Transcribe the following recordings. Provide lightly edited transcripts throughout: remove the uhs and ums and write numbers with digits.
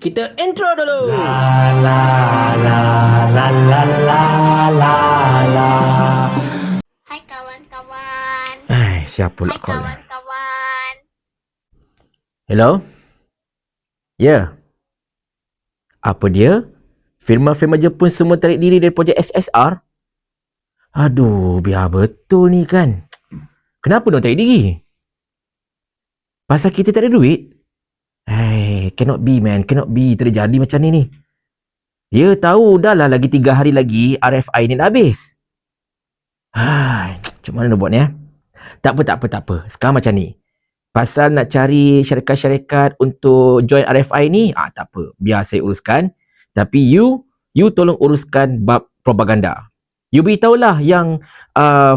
Kita intro dulu. La la la la la la la la. Hai kawan-kawan. Siapa pula Hai call? kawan-kawan. Hello? Ya. Apa dia? Firma-firma Jepun semua tarik diri dari projek HSR? Aduh, biar betul ni kan. Kenapa diorang tarik diri? Pasal kita tak ada duit? Cannot be man, cannot be. Tak ada jadi macam ni. Ya tahu, dah lah lagi 3 hari lagi RFI ni dah habis. Macam mana nak buat ni? Tak apa. Sekarang macam ni. Pasal nak cari syarikat-syarikat untuk join RFI ni, tak apa. Biar saya uruskan. Tapi you tolong uruskan bab propaganda. You beritahulah yang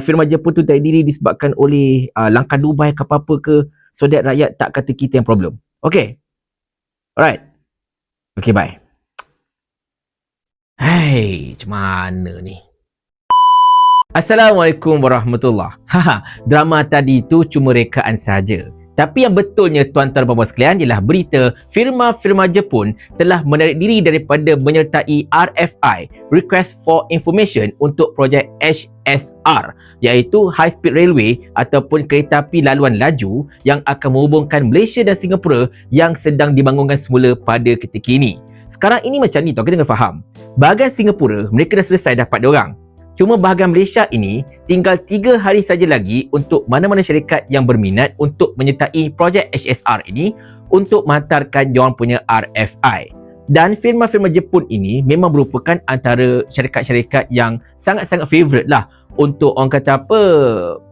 firma Jepun tu tarik diri disebabkan oleh langkah Dubai ke apa-apa ke, so that rakyat tak kata kita yang problem. Okay? Alright. Okay, bye. Macam mana ni? Assalamualaikum warahmatullahi. Drama tadi tu cuma rekaan saja. Tapi yang betulnya tuan-tuan dan puan sekalian ialah berita firma-firma Jepun telah menarik diri daripada menyertai RFI, Request for Information, untuk projek HSR, iaitu High Speed Railway ataupun kereta api laluan laju yang akan menghubungkan Malaysia dan Singapura yang sedang dibangunkan semula pada ketika ini. Sekarang ini macam ni tau, kita kena faham. Bahagian Singapura, mereka dah selesai dapat diorang. Cuma bahagian Malaysia ini, tinggal 3 hari saja lagi untuk mana-mana syarikat yang berminat untuk menyertai projek HSR ini untuk menghantarkan diorang punya RFI. Dan firma-firma Jepun ini memang merupakan antara syarikat-syarikat yang sangat-sangat favourite lah untuk orang kata apa,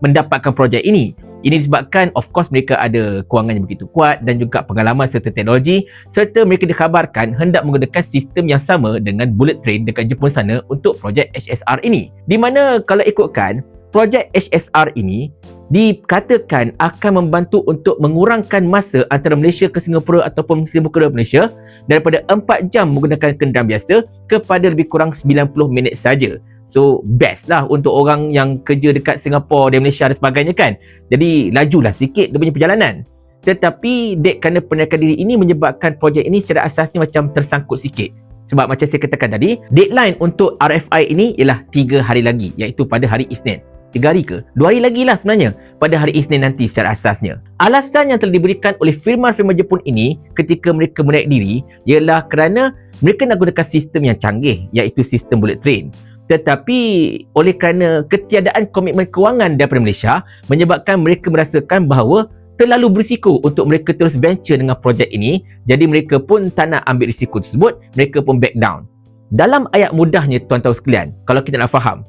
mendapatkan projek ini. Ini disebabkan of course mereka ada kewangan yang begitu kuat dan juga pengalaman serta teknologi, serta mereka dikhabarkan hendak menggunakan sistem yang sama dengan bullet train dekat Jepun sana untuk projek HSR ini. Di mana kalau ikutkan, projek HSR ini dikatakan akan membantu untuk mengurangkan masa antara Malaysia ke Singapura ataupun Singapura ke Malaysia daripada 4 jam menggunakan kenderaan biasa kepada lebih kurang 90 minit saja. So best lah untuk orang yang kerja dekat Singapura dan Malaysia dan sebagainya kan. Jadi lajulah sikit dia punya perjalanan. Tetapi kerana penaikan diri ini menyebabkan projek ini secara asasnya macam tersangkut sikit. Sebab macam saya katakan tadi, deadline untuk RFI ini ialah 3 hari lagi, iaitu pada hari Isnin. 3 hari ke? 2 hari lagi lah sebenarnya, pada hari Isnin nanti secara asasnya. Alasan yang telah diberikan oleh firma-firma Jepun ini ketika mereka menaik diri ialah kerana mereka nak gunakan sistem yang canggih, iaitu sistem bullet train. Tetapi oleh kerana ketiadaan komitmen kewangan daripada Malaysia menyebabkan mereka merasakan bahawa terlalu berisiko untuk mereka terus venture dengan projek ini, jadi mereka pun tak nak ambil risiko tersebut, mereka pun back down. Dalam ayat mudahnya tuan-tuan sekalian, kalau kita nak faham,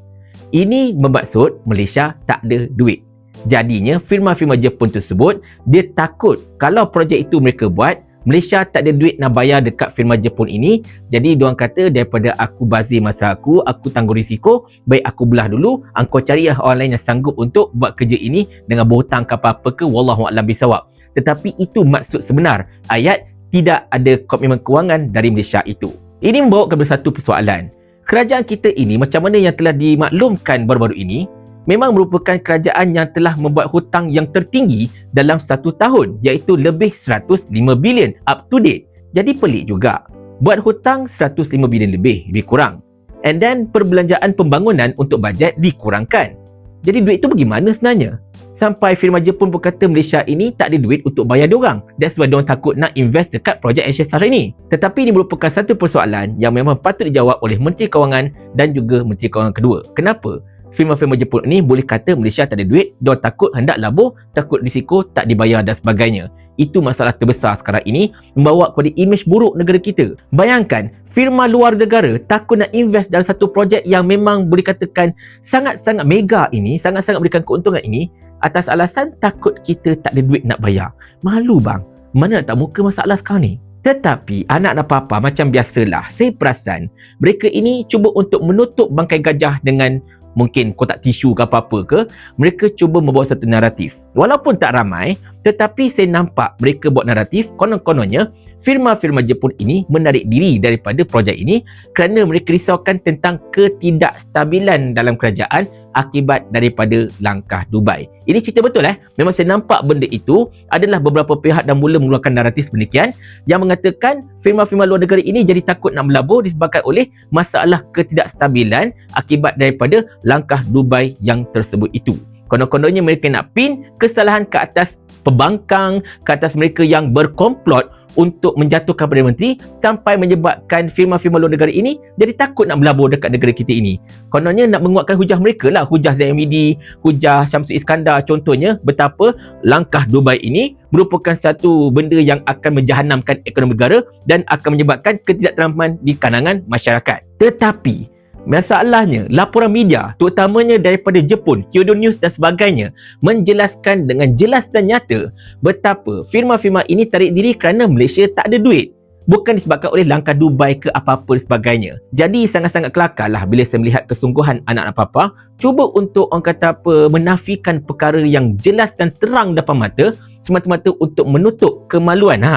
ini bermaksud Malaysia tak ada duit. Jadinya firma-firma Jepun tersebut, dia takut kalau projek itu mereka buat, Malaysia tak ada duit nak bayar dekat firma Jepun ini. Jadi diorang kata, daripada aku bazir masa aku tanggung risiko, baik aku belah dulu, engkau carilah orang lain yang sanggup untuk buat kerja ini dengan berhutang ke apa-apa ke, wallahua'alam bisawab. Tetapi itu maksud sebenar ayat tidak ada komitmen kewangan dari Malaysia itu. Ini membawa kepada satu persoalan. Kerajaan kita ini, macam mana yang telah dimaklumkan baru-baru ini, memang merupakan kerajaan yang telah membuat hutang yang tertinggi dalam 1 tahun, iaitu lebih 105 bilion up to date. Jadi pelik juga, buat hutang 105 bilion lebih kurang. And then perbelanjaan pembangunan untuk bajet dikurangkan. Jadi duit itu bagaimana sebenarnya? Sampai firma Jepun pun kata Malaysia ini tak ada duit untuk bayar diorang. That's why diorang takut nak invest dekat projek HSR ini. Tetapi ini merupakan satu persoalan yang memang patut dijawab oleh Menteri Kewangan dan juga Menteri Kewangan kedua. Kenapa? Firma-firma Jepun ni boleh kata Malaysia tak ada duit, diorang takut hendak labur, takut risiko tak dibayar dan sebagainya. Itu masalah terbesar sekarang ini, membawa kepada imej buruk negara kita. Bayangkan, firma luar negara takut nak invest dalam satu projek yang memang boleh katakan sangat-sangat mega ini, sangat-sangat berikan keuntungan ini, atas alasan takut kita tak ada duit nak bayar. Malu bang, mana nak tak muka masalah sekarang ni? Tetapi anak dan papa macam biasalah, saya perasan mereka ini cuba untuk menutup bangkai gajah dengan mungkin kotak tisu ke apa-apa ke, mereka cuba membawa satu naratif. Walaupun tak ramai, tetapi saya nampak mereka buat naratif, konon-kononnya firma-firma Jepun ini menarik diri daripada projek ini kerana mereka risaukan tentang ketidakstabilan dalam kerajaan akibat daripada langkah Dubai. Ini cerita betul Memang saya nampak benda itu adalah beberapa pihak dah mula mengeluarkan naratif demikian yang mengatakan firma-firma luar negara ini jadi takut nak melabur disebabkan oleh masalah ketidakstabilan akibat daripada langkah Dubai yang tersebut itu. Konon-kononnya mereka nak pin kesalahan ke atas pembangkang, ke atas mereka yang berkomplot untuk menjatuhkan Perdana Menteri sampai menyebabkan firma-firma luar negara ini jadi takut nak melabur dekat negara kita ini. Kononnya nak menguatkan hujah mereka lah, hujah ZMED, hujah Syamsul Iskandar contohnya, betapa langkah Dubai ini merupakan satu benda yang akan menjahanamkan ekonomi negara dan akan menyebabkan ketidaktentraman di kalangan masyarakat. Tetapi masalahnya, laporan media terutamanya daripada Jepun, Kyodo News dan sebagainya menjelaskan dengan jelas dan nyata betapa firma-firma ini tarik diri kerana Malaysia tak ada duit. Bukan disebabkan oleh langkah Dubai ke apa-apa dan sebagainya. Jadi sangat-sangat kelakar lah bila saya melihat kesungguhan anak-anak papa cuba untuk orang kata apa, menafikan perkara yang jelas dan terang depan mata semata-mata untuk menutup kemaluan,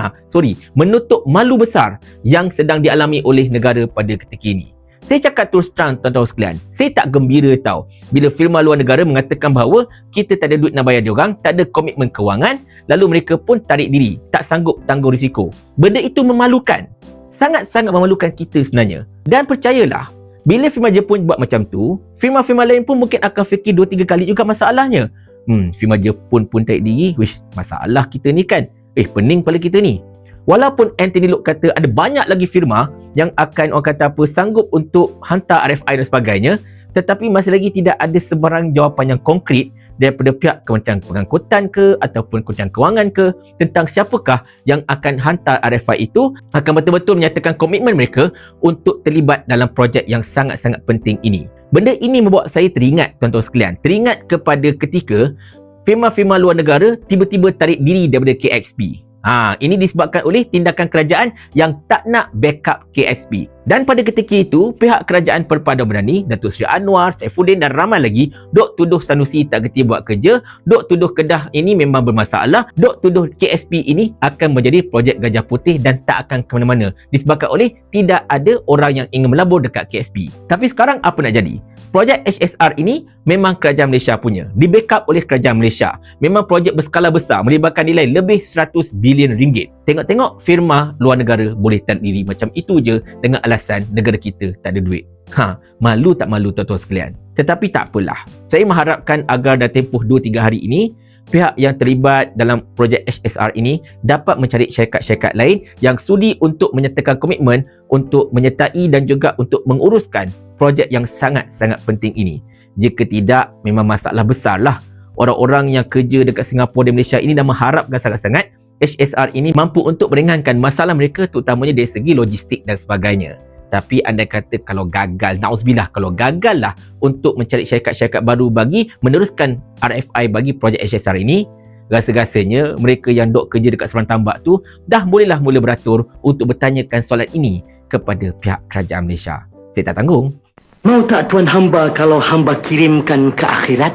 menutup malu besar yang sedang dialami oleh negara pada ketika ini. Saya cakap terus terang tuan-tuan sekalian, saya tak gembira tau bila firma luar negara mengatakan bahawa kita tak ada duit nak bayar diorang, tak ada komitmen kewangan, lalu mereka pun tarik diri, tak sanggup tanggung risiko. Benda itu memalukan, sangat-sangat memalukan kita sebenarnya. Dan percayalah, bila firma Jepun buat macam tu, firma-firma lain pun mungkin akan fikir 2-3 kali juga masalahnya. Firma Jepun pun tarik diri, masalah kita ni kan, pening kepala kita ni. Walaupun Anthony Loke kata ada banyak lagi firma yang akan orang kata apa sanggup untuk hantar RFI dan sebagainya, tetapi masih lagi tidak ada sebarang jawapan yang konkret daripada pihak Kementerian Pengangkutan ke ataupun Kementerian Kewangan ke tentang siapakah yang akan hantar RFI itu akan betul-betul menyatakan komitmen mereka untuk terlibat dalam projek yang sangat-sangat penting ini. Benda ini membuat saya teringat tuan-tuan sekalian, teringat kepada ketika firma-firma luar negara tiba-tiba tarik diri daripada KXP. Ini disebabkan oleh tindakan kerajaan yang tak nak backup KSP. Dan pada ketika itu, pihak kerajaan Perpaduan Berani, Datuk Seri Anwar, Saifuddin dan ramai lagi dok tuduh Sanusi tak kerti buat kerja, dok tuduh Kedah ini memang bermasalah, dok tuduh KSP ini akan menjadi projek Gajah Putih dan tak akan ke mana-mana disebabkan oleh tidak ada orang yang ingin melabur dekat KSP. Tapi sekarang apa nak jadi? Projek HSR ini memang kerajaan Malaysia punya, di backup oleh kerajaan Malaysia. Memang projek berskala besar, melibatkan nilai lebih 100 bilion ringgit. Tengok-tengok firma luar negara boleh tarik diri macam itu je dengan alasan negara kita tak ada duit. Malu tak malu tuan-tuan sekalian? Tetapi tak apalah. Saya mengharapkan agar dah tempoh 2-3 hari ini, pihak yang terlibat dalam projek HSR ini dapat mencari syarikat-syarikat lain yang sudi untuk menyatakan komitmen untuk menyertai dan juga untuk menguruskan projek yang sangat-sangat penting ini. Jika tidak, memang masalah besar lah. Orang-orang yang kerja dekat Singapura dan Malaysia ini dah mengharapkan sangat-sangat HSR ini mampu untuk meringankan masalah mereka terutamanya dari segi logistik dan sebagainya. Tapi anda kata kalau gagal, na'uzubillah, kalau gagal lah untuk mencari syarikat-syarikat baru bagi meneruskan RFI bagi projek HSR ini, rasa-rasanya mereka yang dok kerja dekat Seberang Tambak tu dah bolehlah mula beratur untuk bertanyakan soalan ini kepada pihak kerajaan Malaysia. Saya tak tanggung. Mau tak tuan hamba kalau hamba kirimkan ke akhirat?